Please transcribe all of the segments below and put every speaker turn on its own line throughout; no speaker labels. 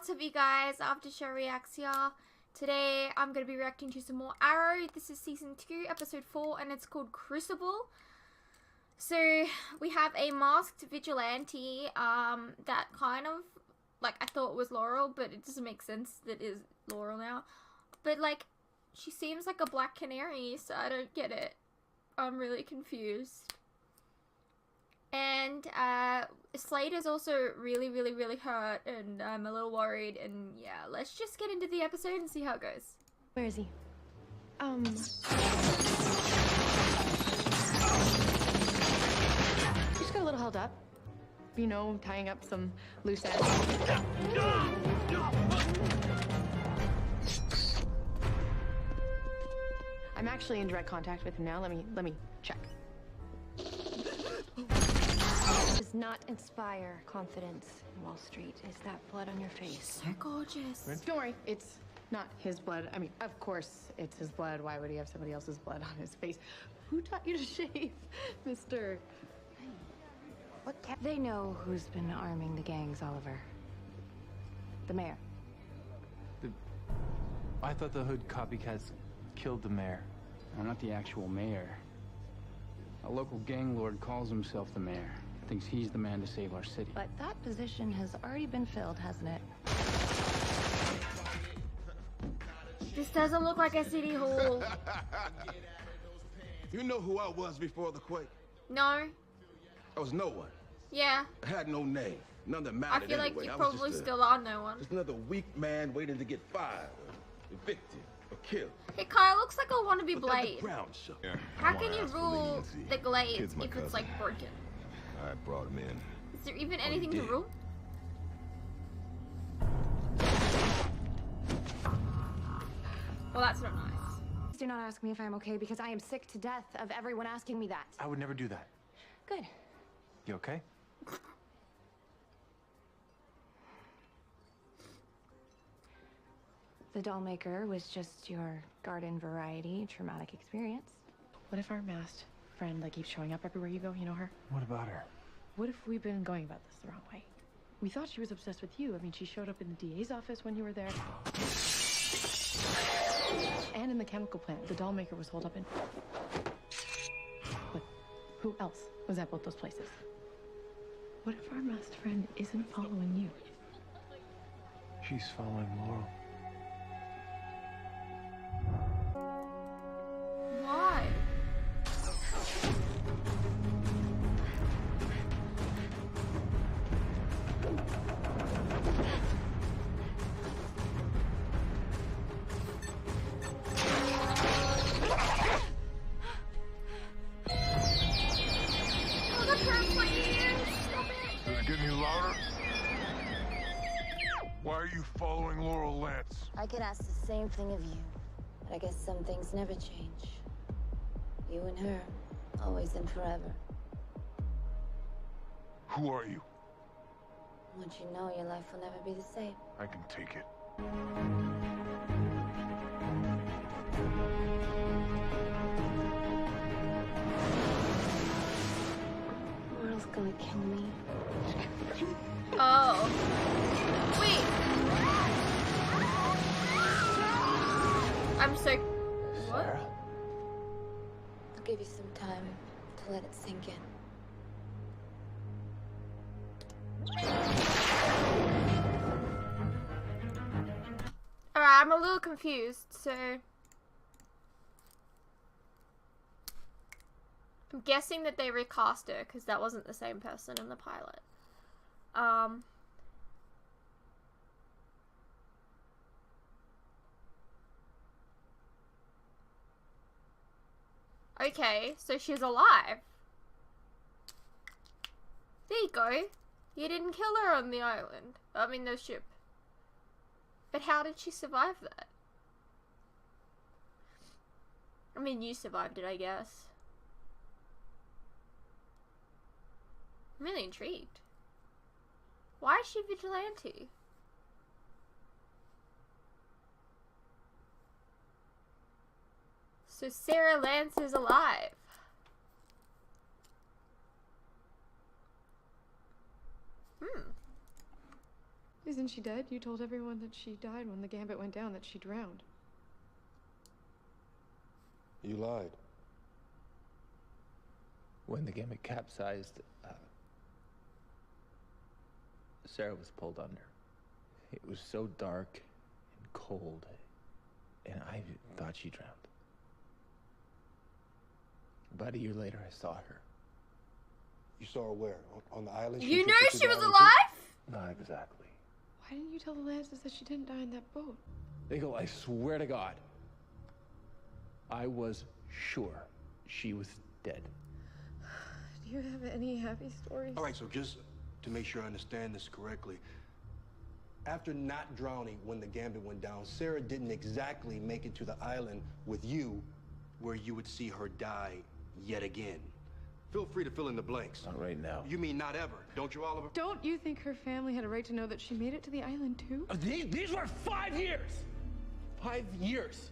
What's up, you guys? After Show Reacts here. Today I'm going to be reacting to some more Arrow. This is season 2 episode 4 and it's called Crucible. So we have a masked vigilante that kind of, like, I thought was Laurel, but it doesn't make sense that it is Laurel now. But like, she seems like a black canary, so I don't get it. I'm really confused. And Slade is also really hurt, and I'm a little worried, and yeah, let's just get into the episode and see how it goes.
Where is he? Just got a little held up. You know, tying up some loose ends. I'm actually in direct contact with him now. Let me check. Does not inspire confidence in Wall Street. Is that blood on your face?
She's so gorgeous.
Don't worry, it's not his blood. I mean, of course it's his blood. Why would he have somebody else's blood on his face? Who taught you to shave, mister?
What cat? They know who's been arming the gangs, Oliver. The mayor.
I thought the hood copycats killed the mayor.
No, not the actual mayor. A local gang lord calls himself the mayor. Thinks he's the man to save our city.
But that position has already been filled, hasn't it?
This doesn't look like a city hall.
You know who I was before the quake?
No.
I was no one.
Yeah.
I had no name. None that
I
mattered
feel like
anyway.
you
I was
probably
just
still are no one.
just another weak man waiting to get fired, or evicted, or killed.
It kind of looks like a wannabe
But let
Blade.
the ground show.
Yeah,
How
I
can
wanna
you
ask for
rule
leniency.
the Glades
Kid's my
if it's
cousin.
like broken?
I brought him in.
Is there even
Oh,
anything
you
to
did.
rule? Well, that's not nice.
Do not ask me if I'm okay, because I am sick to death of everyone asking me that.
I would never do that.
Good.
You okay?
The doll maker was just your garden variety traumatic experience.
What if our masked friend like keeps showing up everywhere you go? You know her?
What about her?
What if we've been going about this the wrong way? We thought she was obsessed with you. I mean, she showed up in the DA's office when you were there. And in the chemical plant, the doll maker was holed up in. But who else was at both those places? What if our masked friend isn't following you?
She's following Laurel.
Why? Oh, that hurts my ears. Stop it.
Does it get any louder? Why are you following Laurel Lance?
I could ask the same thing of you, but I guess some things never change. You and her, always and forever.
Who are you?
Once you know, your life will never be the same.
I can take it.
Laurel's gonna kill me.
Oh. Wait. I'm so... What?
Sarah?
I'll give you some time to let it sink in.
Alright, I'm a little confused, so... I'm guessing that they recast her, because that wasn't the same person in the pilot. Okay, so she's alive. There you go. You didn't kill her on the island. I mean, the ship. But how did she survive that? I mean, you survived it, I guess. I'm really intrigued. Why is she vigilante? So Sarah Lance is alive.
Isn't she dead? You told everyone that she died when the Gambit went down, that she drowned.
You lied.
When the Gambit capsized, Sarah was pulled under. It was so dark and cold, and I thought she drowned. About a year later, I saw her.
You saw her where? On the island?
You know
drifted
she
to the
was
island
alive?
Not exactly.
Why didn't you tell the Lances that she didn't die in that boat?
Nigel, I swear to God, I was sure she was dead.
Do you have any happy stories?
All right, so just to make sure I understand this correctly, after not drowning when the Gambit went down, Sarah didn't exactly make it to the island with you where you would see her die yet again. Feel free to fill in the blanks.
Not right now.
You mean not ever, don't you, Oliver?
Don't you think her family had a right to know that she made it to the island too?
These were 5 years! 5 years!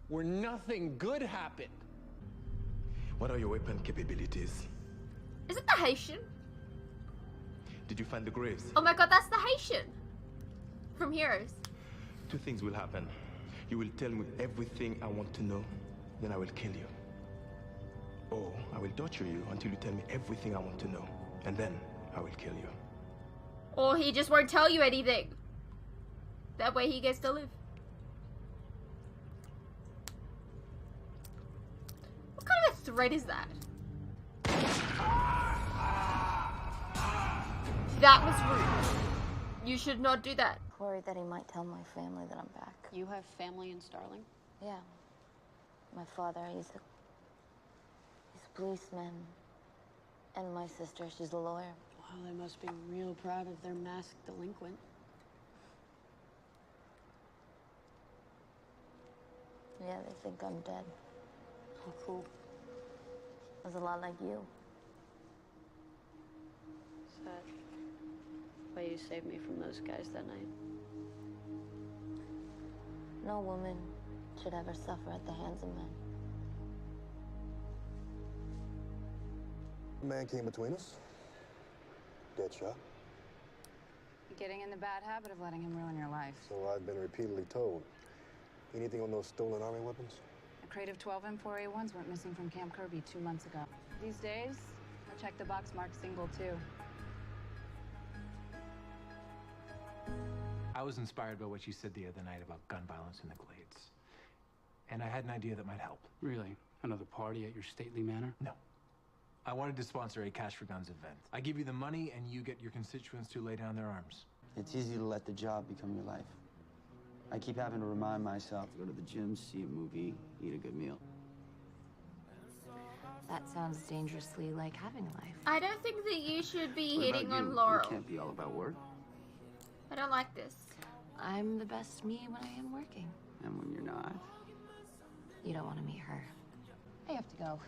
Where nothing good happened.
What are your weapon capabilities?
Is it the Haitian?
Did you find the graves?
Oh my god, that's the Haitian from Heroes.
2 things will happen. You will tell me everything I want to know, then I will kill you. Or I will torture you until you tell me everything I want to know, and then I will kill you.
Or he just won't tell you anything. That way he gets to live. What kind of a threat is that? That was rude. You should not do that.
Worried that he might tell my family that I'm back.
You have family in Starling?
Yeah. My father, he's a policeman. And my sister, she's a lawyer.
Well, they must be real proud of their masked delinquent.
Yeah, they think I'm dead.
Oh, cool.
It was a lot like you.
Is that why you saved me from those guys that night?
No woman should ever suffer at the hands of men.
A man came between us. Dead shot.
You're getting in the bad habit of letting him ruin your life.
So I've been repeatedly told. Anything on those stolen army weapons?
A crate of 12 M4A1s went missing from Camp Kirby 2 months ago. These days, I check the box marked single too.
I was inspired by what you said the other night about gun violence in the Glades. And I had an idea that might help.
Really? Another party at your stately manor?
No. I wanted to sponsor a Cash for Guns event. I give you the money and you get your constituents to lay down their arms.
It's easy to let the job become your life. I keep having to remind myself to go to the gym, see a movie, eat a good meal.
That sounds dangerously like having a life.
I don't think that you should be
What
hitting
about you?
on Laurel.
You can't be all about work.
I don't like this.
I'm the best me when I am working.
And when you're not.
You don't want to meet her. I have to go.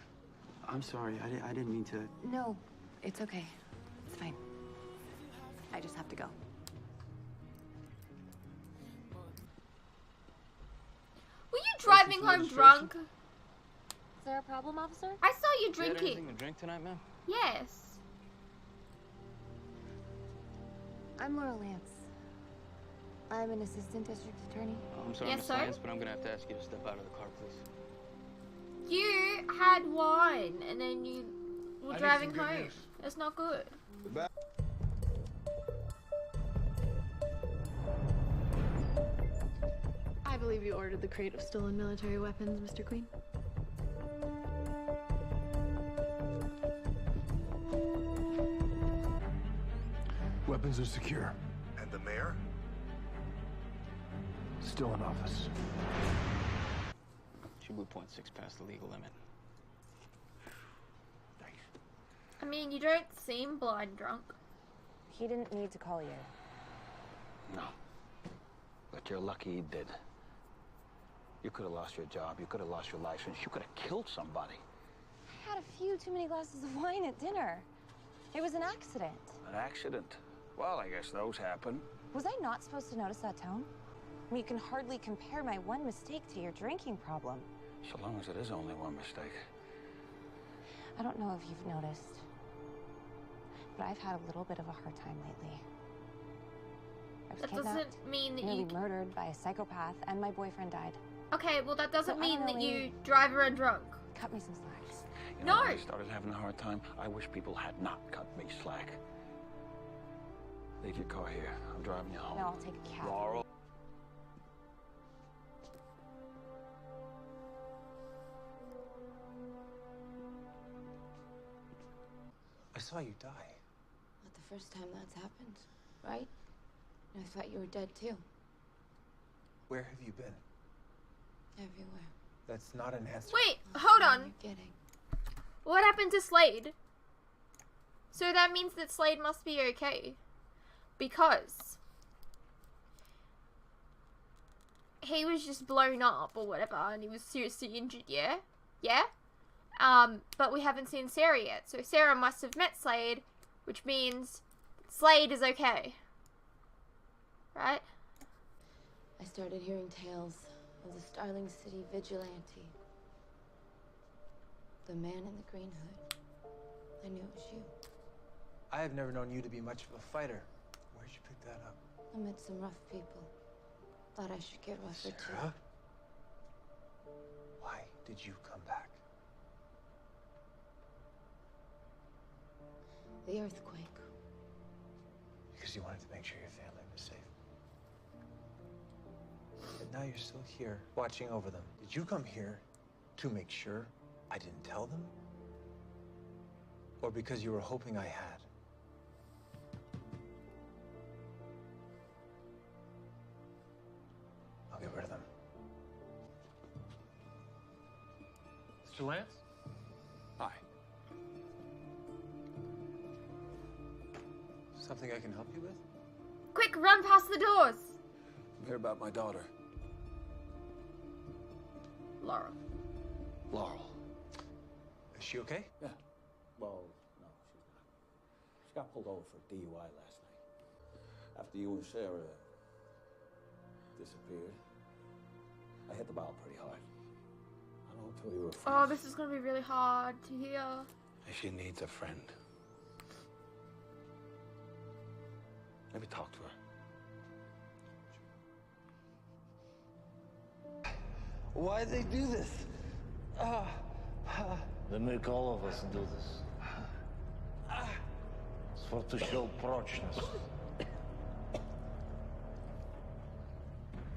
I'm sorry, I didn't mean to.
No, it's okay. It's fine. I just have to go.
Were you driving home drunk?
Is there a problem, officer?
I saw you
You had
drinking.
anything to drink tonight, ma'am?
Yes.
I'm Laura Lance. I'm an assistant district attorney.
Oh, I'm sorry,
Yes,
Miss
sir?
Lance, but I'm gonna have to ask you to step out of the car, please.
You had wine and then you were
I need
driving
some good
home.
news.
That's not good.
I believe you ordered the crate of stolen military weapons, Mr. Queen.
Weapons are secure.
And the mayor?
Still in office.
She blew .6 past the legal limit.
I mean, you don't seem blind drunk.
He didn't need to call you.
No. But you're lucky he did. You could have lost your job, you could have lost your license, you could have killed somebody.
I had a few too many glasses of wine at dinner. It was an accident.
An accident? Well, I guess those happen.
Was I not supposed to notice that tone? I mean, you can hardly compare my one mistake to your drinking problem.
So long as it is only one mistake.
I don't know if you've noticed, but I've had a little bit of a hard time lately. I was
That
kidnapped,
doesn't mean that
nearly
you...
murdered by a psychopath, and my boyfriend died.
Okay, well that doesn't
So I
mean
don't
that
really-
you drive around drunk.
Cut me some slack.
You know,
No!
when I started having a hard time, I wish people had not cut me slack. Leave your car here. I'm driving you home.
No, I'll take a cab.
Laurel.
I saw you die.
Not the first time that's happened, right? I thought you were dead too.
Where have you been?
Everywhere.
That's not an answer.
Wait, hold on.
You're kidding.
What happened to Slade? So that means that Slade must be okay. Because he was just blown up or whatever and he was seriously injured, yeah? Yeah? But we haven't seen Sarah yet. So Sarah must have met Slade, which means Slade is okay. Right?
I started hearing tales of the Starling City vigilante. The man in the green hood. I knew it was you.
I have never known you to be much of a fighter. Where'd you pick that up?
I met some rough people. Thought I should get rougher too.
Sarah? Why did you come back?
The earthquake.
Because you wanted to make sure your family was safe. But now you're still here, watching over them. Did you come here to make sure I didn't tell them? Or because you were hoping I had? I'll get rid of them.
Mr. Lance?
Hi.
Something I can help you with?
Quick, run past the doors!
I'm here about my daughter,
Laura.
Laurel.
Is she okay?
Yeah. Well, no, she's not. She got pulled over for DUI last night. After you and Sarah disappeared, I hit the bottle pretty hard. I don't know until you were friends.
Oh, this is gonna be really hard to hear.
She needs a friend. Maybe talk to her.
Why'd they do this? They make all of us do this. It's for to show prochness.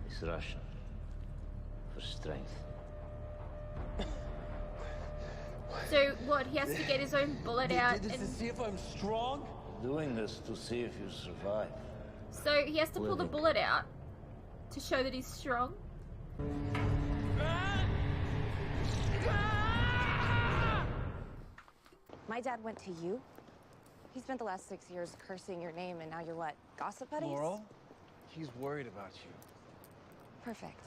It's Russian. For strength.
So what? He has to get his own bullet out,
Did this to
and
see if I'm strong? Doing this to see if you survive.
so he has to pull the
Living.
bullet out to show that he's strong.
My dad went to you? He spent the last 6 years cursing your name, and now you're what? Gossip buddies?
Laurel? He's worried about you.
Perfect.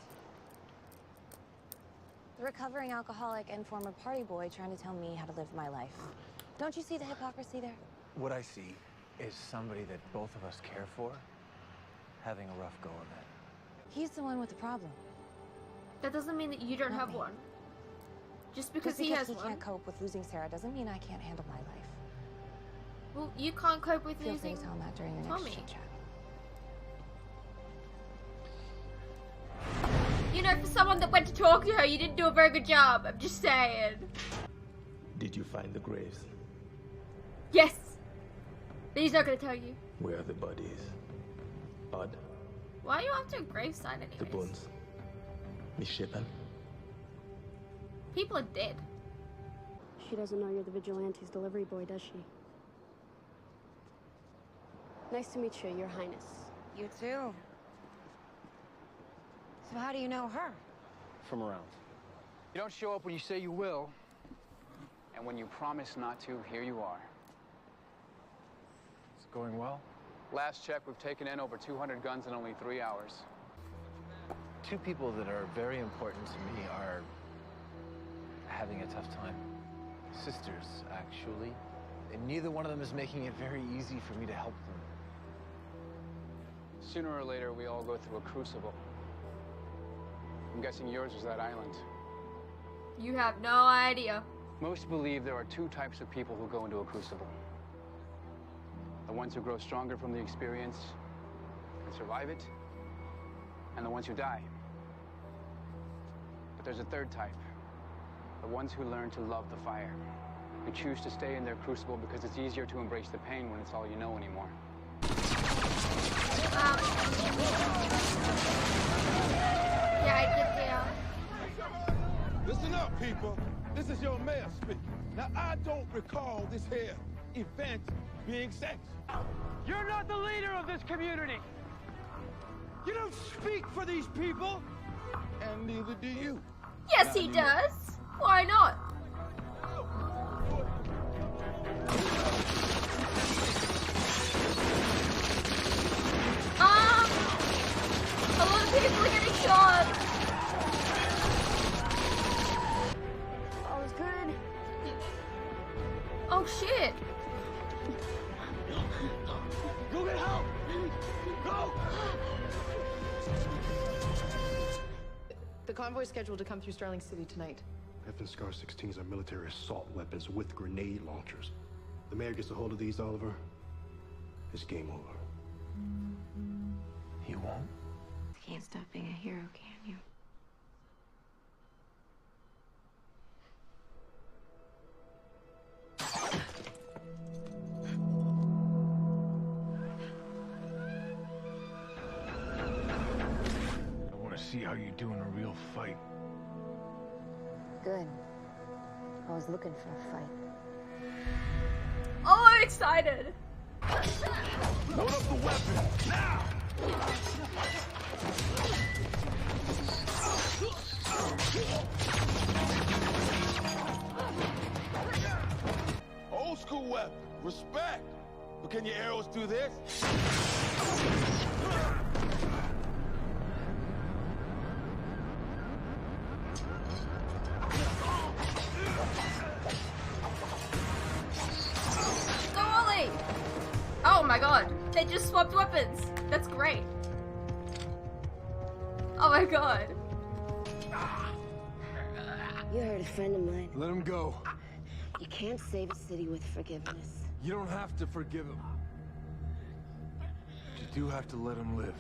The recovering alcoholic and former party boy trying to tell me how to live my life. Don't you see the hypocrisy there?
What I see is somebody that both of us care for having a rough go of it.
He's the one with the problem.
That doesn't mean that you don't
Not
have
me.
one. Just because
Just
he has
he
one.
can't cope with losing Sarah doesn't mean I can't handle my life.
Well, you can't cope with
Feel free
losing
to tell him that during your next
Tommy.
chit-chat.
You know, for someone that went to talk to her, you didn't do a very good job. I'm just saying.
Did you find the graves?
Yes. But he's not gonna tell you.
Where are the bodies? Odd.
Why are you after a gravesite anyways?
The bones. Misshapen.
People are dead.
She doesn't know you're the Vigilante's delivery boy, does she? Nice to meet you, Your Highness.
You too. So how do you know her?
From around.
You don't show up when you say you will, and when you promise not to, here you are.
It's going well?
Last check, we've taken in over 200 guns in only 3 hours.
Two people that are very important to me are having a tough time. Sisters, actually. And neither one of them is making it very easy for me to help them.
Sooner or later, we all go through a crucible. I'm guessing yours was that island.
You have no idea.
Most believe there are two types of people who go into a crucible. The ones who grow stronger from the experience, and survive it, and the ones who die. But there's a third type. The ones who learn to love the fire. Who choose to stay in their crucible because it's easier to embrace the pain when it's all you know anymore.
Yeah, I get there.
Listen up, people. This is your mayor speaking. Now, I don't recall this here event being sanctioned.
You're not the leader of this community.
You don't speak for these people, and neither do you.
Yes, he does. Why not? A lot of people are getting shot.
All is good.
Oh shit.
Go get help. Go.
The convoy is scheduled to come through Starling City tonight.
FN Scar 16s are military assault weapons with grenade launchers. The mayor gets a hold of these, Oliver, it's game over.
He won't?
You can't stop being a hero, can you?
I want to see how you do in a real fight.
Good. I was looking for a fight.
Oh, I'm excited.
Load up the weapon, now! Old school weapon, respect. But can your arrows do this?
Go Ollie! Oh my god, they just swapped weapons. That's great. Oh my god.
You hurt a friend of mine.
Let him go.
You can't save a city with forgiveness.
You don't have to forgive him. But you do have to let him live.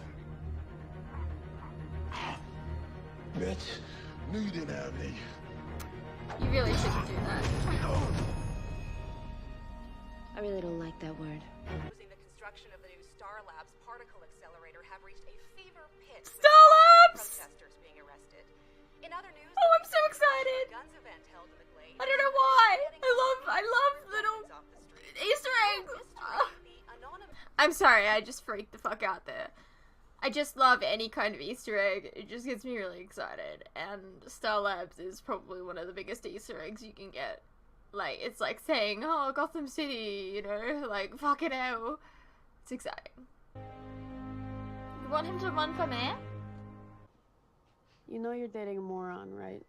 Bitch, knew you didn't have me.
You really shouldn't do that.
I really don't like that word.
The construction of the new STAR Labs particle accelerator have reached a fever pitch.
STAR Labs!
Protesters being arrested. In other news,
Oh, I'm so excited.
guns event held in the Glade.
I don't know why. I love little Easter eggs. I'm sorry, I just freaked the fuck out there. I just love any kind of Easter egg. It just gets me really excited. And Star Labs is probably one of the biggest Easter eggs you can get. Like, it's like saying, oh, Gotham City, you know? Like, fucking hell. It's exciting. You want him to run for mayor?
You know you're dating a moron, right?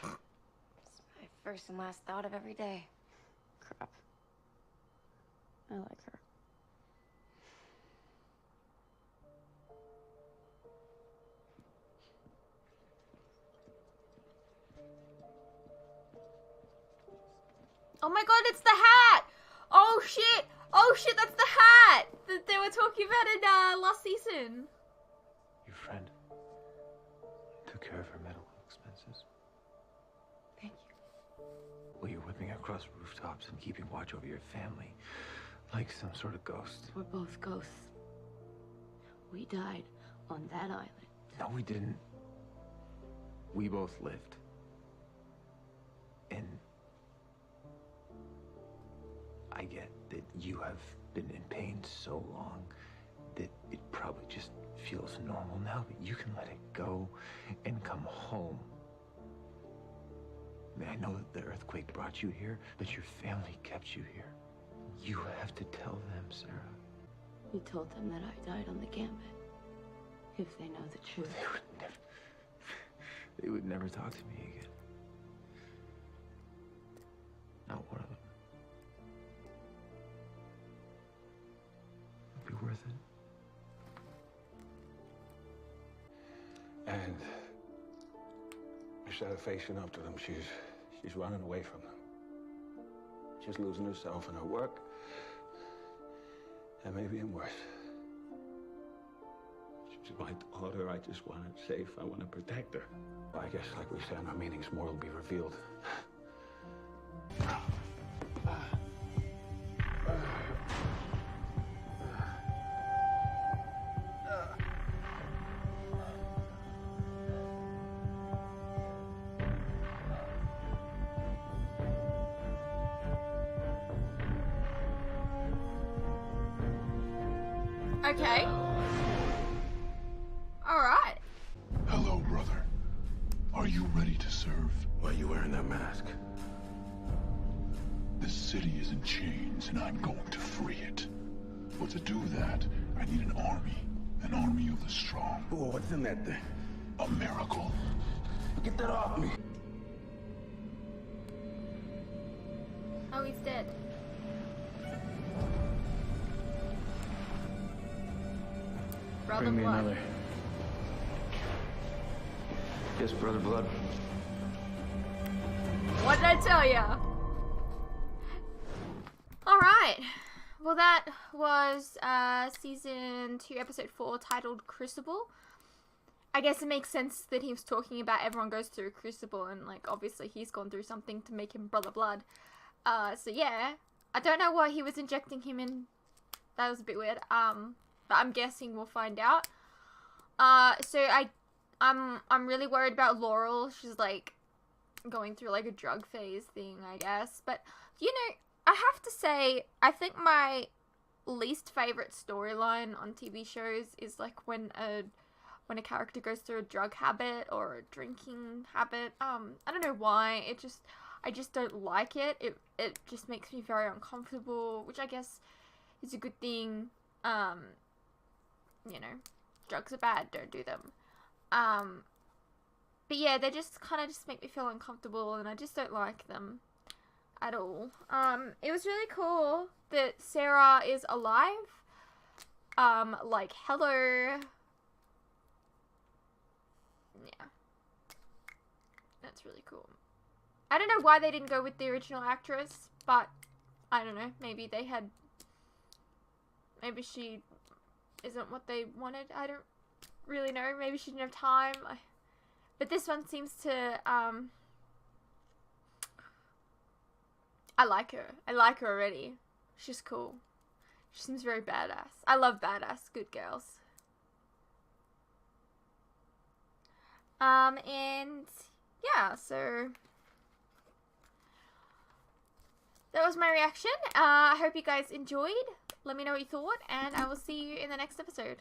It's my first and last thought of every day.
Crap. I like her.
Oh my god, it's the hat! Oh shit! Oh shit, that's the hat that they were talking about in last season.
Your friend took care of her medical expenses.
Thank you.
Well, you're whipping across rooftops and keeping watch over your family like some sort of ghost.
We're both ghosts. We died on that island.
No, we didn't. We both lived. And I get that you have been in pain so long that it probably just feels normal now, but you can let it go and come home. I mean, I know that the earthquake brought you here, but your family kept you here. You have to tell them, Sarah.
You told them that I died on the gambit. If they know the truth.
They would never talk to me again. Not one of them. It'd be worth it.
And instead of facing up to them, she's running away from them. She's losing herself in her work, and maybe even worse. She's my daughter. I just want her safe. I want to protect her. I guess, like we said in our meetings, more will be revealed.
Okay. Alright.
Hello, brother. Are you ready to serve?
Why are you wearing that mask?
This city is in chains, and I'm going to free it. But to do that, I need an army of the strong.
Oh, what's in that thing?
A miracle.
Get that off me.
Oh, he's dead. Brother
Bring me
Blood.
another.
Yes, Brother Blood.
What did I tell ya? Alright. Well, that was season 2, episode 4, titled Crucible. I guess it makes sense that he was talking about everyone goes through a crucible, and, like, obviously he's gone through something to make him Brother Blood. So yeah. I don't know why he was injecting him in. That was a bit weird. But I'm guessing we'll find out. So I'm really worried about Laurel. She's, like, going through, like, a drug phase thing, I guess. But, you know, I have to say, I think my least favorite storyline on TV shows is, like, when a character goes through a drug habit or a drinking habit. I don't know why. I just don't like it. It just makes me very uncomfortable, which I guess is a good thing. You know, drugs are bad, don't do them. But yeah, they just kind of just make me feel uncomfortable, and I just don't like them at all. It was really cool that SARA is alive. Like, hello. Yeah. That's really cool. I don't know why they didn't go with the original actress, but I don't know, maybe they had, maybe she isn't what they wanted. I don't really know. Maybe she didn't have time. But this one seems to, I like her. I like her already. She's cool. She seems very badass. I love badass good girls. And yeah, so that was my reaction. I hope you guys enjoyed. Let me know what you thought, and I will see you in the next episode.